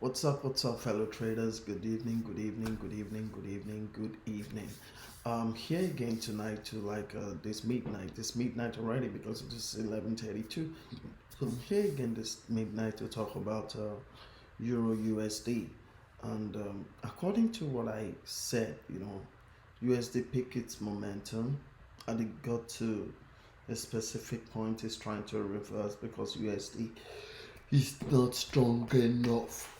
What's up, fellow traders? Good evening, good evening, good evening, good evening, good evening. Here again tonight to this midnight already because it is 11:32. So I'm here again this midnight to talk about Euro USD. And according to what I said, USD picked its momentum and it got to a specific point is trying to reverse because USD is not strong enough.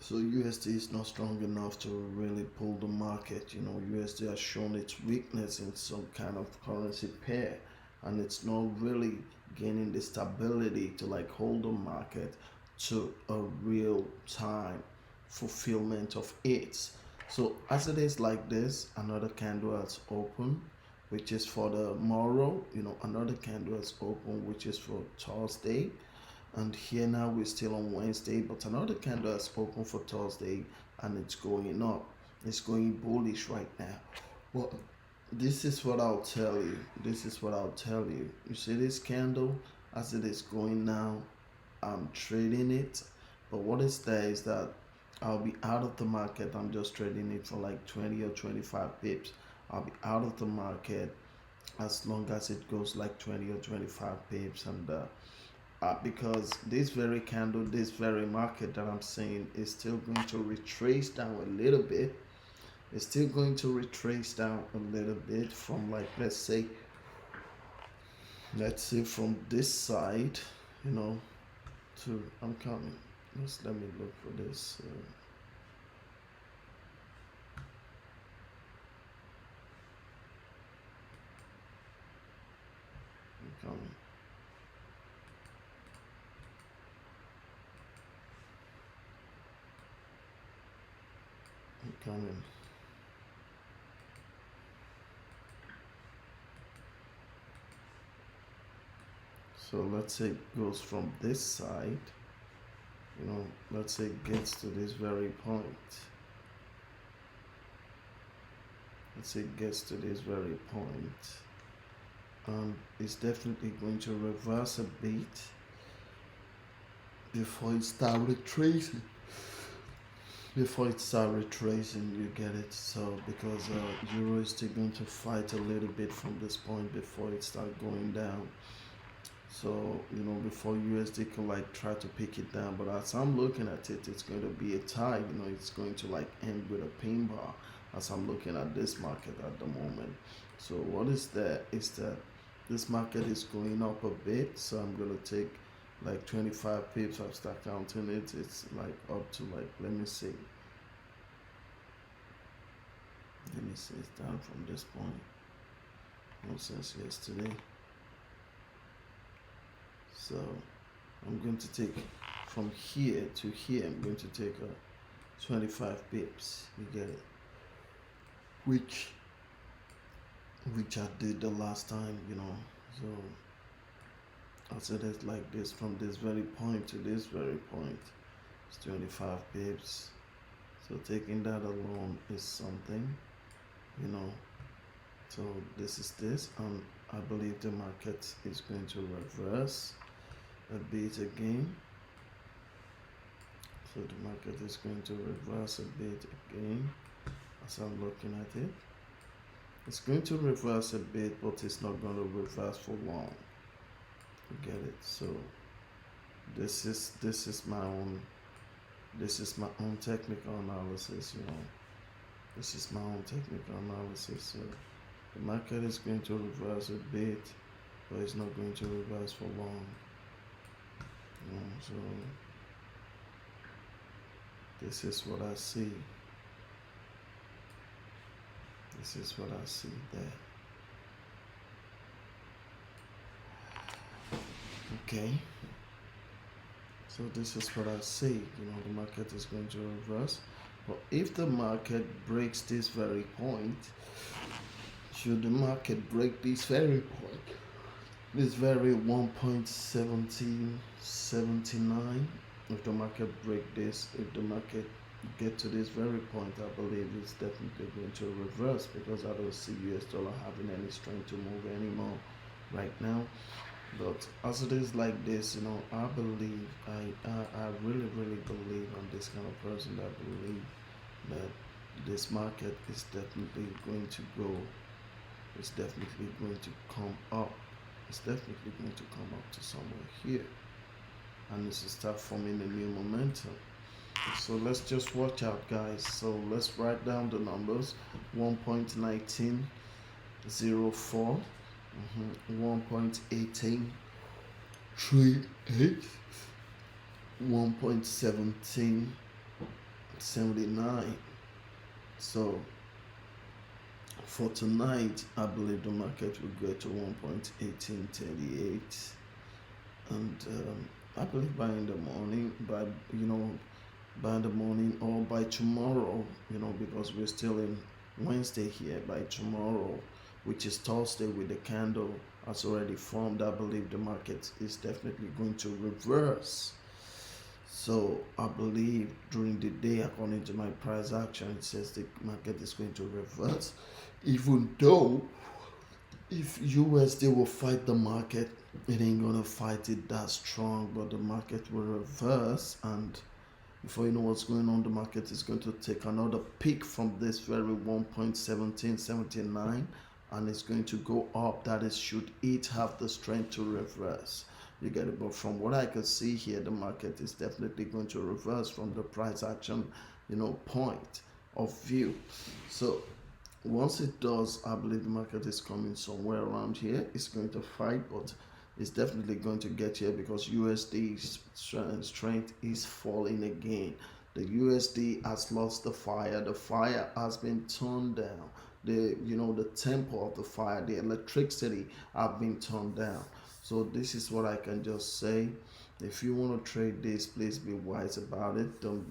So USD is not strong enough to really pull the market. USD has shown its weakness in some kind of currency pair, and it's not really gaining the stability to hold the market to a real time fulfillment of it. So as it is like this, another candle has opened, which is for the tomorrow. Another candle has opened, which is for Thursday. And here now we're still on Wednesday, but another candle has opened for Thursday and it's going up. It's going bullish right now. Well, this is what I'll tell you. You see this candle as it is going now, I'm trading it. But what is there is that I'll be out of the market. I'm just trading it for like 20 or 25 pips. I'll be out of the market as long as it goes like 20 or 25 pips and because this very candle, this very market that I'm saying is still going to retrace down a little bit. It's still going to retrace down a little bit from let's say from this side, to I'm coming. Let me look for this. I'm coming. Coming. So let's say it goes from this side, let's say it gets to this very point. Let's say it gets to this very point. It's definitely going to reverse a bit before it start retracing. You get it. So because Euro is still going to fight a little bit from this point before it start going down. So before USD can try to pick it down, but as I'm looking at it, it's going to be a tie. It's going to end with a pin bar as I'm looking at this market at the moment. So what is that is that this market is going up a bit, so I'm going to take 25 pips. I'll start counting it. It's up to let me see it's down from this point, no since yesterday. So I'm going to take from here to here, I'm going to take a 25 pips, you get it, which I did the last time, so I'll say it like this, from this very point to this very point, it's 25 pips. So taking that alone is something, so this is this, and I believe the market is going to reverse a bit again. So the market is going to reverse a bit again as I'm looking at it. It's going to reverse a bit, but it's not going to reverse for long. You get it? So this is my own technical analysis, This is my own technical analysis. So the market is going to reverse a bit, but it's not going to reverse for long. So this is what I see. This is what I see there. Okay. So this is what I see. The market is going to reverse. But if the market breaks this very point, should the market break this very point, this very 1.1779, if the market break this, if the market get to this very point, I believe it's definitely going to reverse, because I don't see US dollar having any strength to move anymore right now. But as it is like this, I believe, I really, really believe I'm this kind of person that believe that this market is definitely going to go, it's definitely going to come up, it's definitely going to come up to somewhere here, and this will start forming a new momentum. So let's just watch out, guys. So let's write down the numbers: 1.1904, 1.1838, 1.1779. So for tonight, I believe the market will go to 1.1838, and I believe by in the morning, by the morning or by tomorrow, because we're still in Wednesday here, by tomorrow, which is Thursday, with the candle has already formed, I believe the market is definitely going to reverse. So I believe during the day, according to my price action, it says the market is going to reverse, even though if USD will fight the market, it ain't gonna fight it that strong, but the market will reverse, and before you know what's going on, the market is going to take another peak from this very 1.1779, and it's going to go up. That is, should it have the strength to reverse. You get it? But from what I can see here, the market is definitely going to reverse from the price action, point of view. So once it does, I believe the market is coming somewhere around here. It's going to fight, but it's definitely going to get here because USD strength is falling again. The USD has lost the fire. The fire has been turned down. The tempo of the fire, the electricity have been turned down. So this is what I can just say. If you want to trade this, please be wise about it. Don't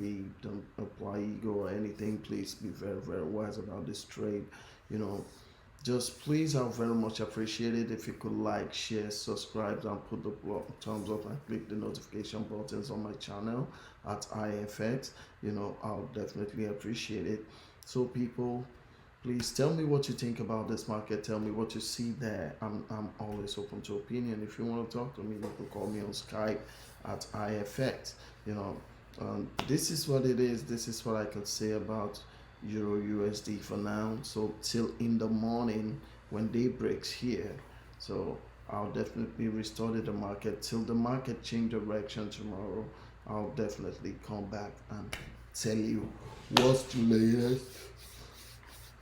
apply ego or anything. Please be very, very wise about this trade. Just please, I'll very much appreciate it if you could like, share, subscribe, and put the thumbs up and click the notification buttons on my channel at IFX. I'll definitely appreciate it. So people, please tell me what you think about this market. Tell me what you see there. I'm always open to opinion. If you want to talk to me, you can call me on Skype at IFX. This is what it is. This is what I could say about Euro USD for now. So till in the morning when day breaks here. So I'll definitely restore the market till the market change direction tomorrow. I'll definitely come back and tell you what's the latest.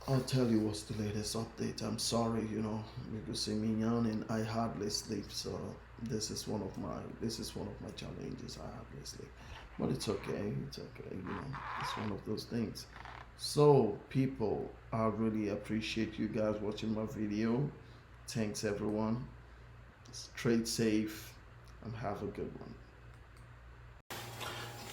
I'll tell you what's the latest update. I'm sorry, you could see me yawning. I hardly sleep, so this is one of my challenges. I hardly sleep, but it's okay. It's okay. It's one of those things. So people, I really appreciate you guys watching my video. Thanks everyone. Trade safe and have a good one.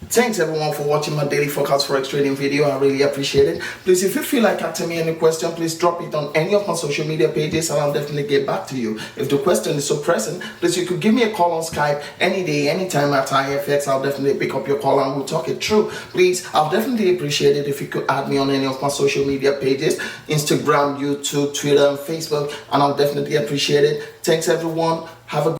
Thanks everyone for watching my daily forecast forex trading video. I really appreciate it. Please, if you feel like asking me any question, please drop it on any of my social media pages and I'll definitely get back to you. If the question is so pressing, please, you could give me a call on Skype any day, anytime at IFX. I'll definitely pick up your call and we'll talk it through. Please, I'll definitely appreciate it if you could add me on any of my social media pages, Instagram, YouTube, Twitter, and Facebook, and I'll definitely appreciate it. Thanks everyone. Have a